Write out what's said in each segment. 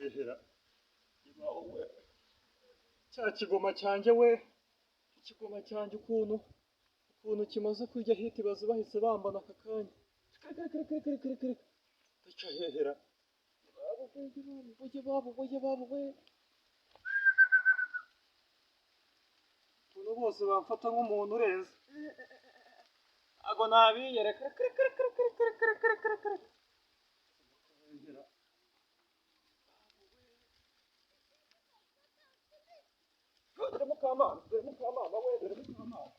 hehera wowe cya kigoma cyanjye we ikigoma cyanjye ukuntu kimaze kurya hiti baza bahise bambana aka kanya ndaca hehera babo we ukuntu bose bamfata nk'umuntu urenze ago nabiyereka dore mukamana we dore mukamana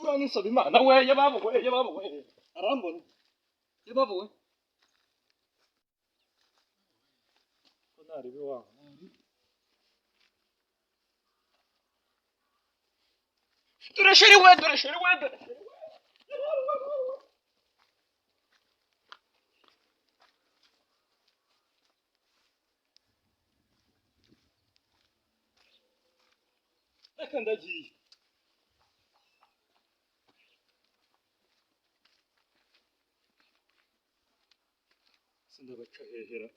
uranisaba imana we yababo we arambona yababo we ko naribi wawe dore sheri we reka ndagiye sindabaca hehera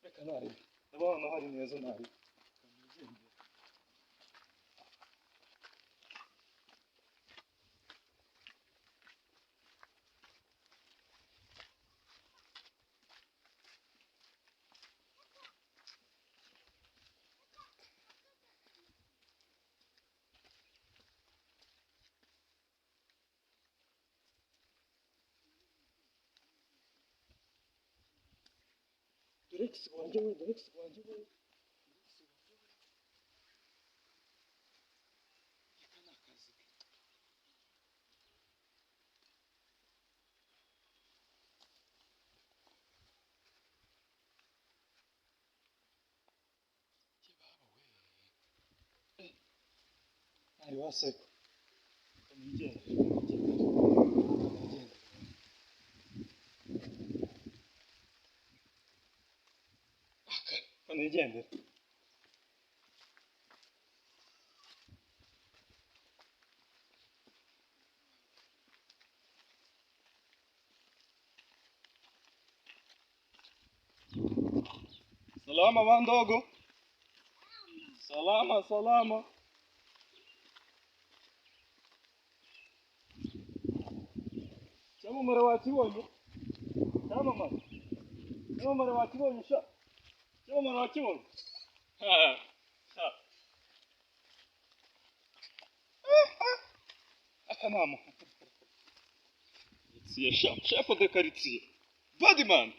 reka nari ndabona hari neza nari Dore wanjye we aka ni akazi ke ntari waseka nigendere nigendere salama bandogo salama cyamamare wakibonye cyamamare wakibonye sha cyamamare wakibonye akanama quartier chef de quartier Badman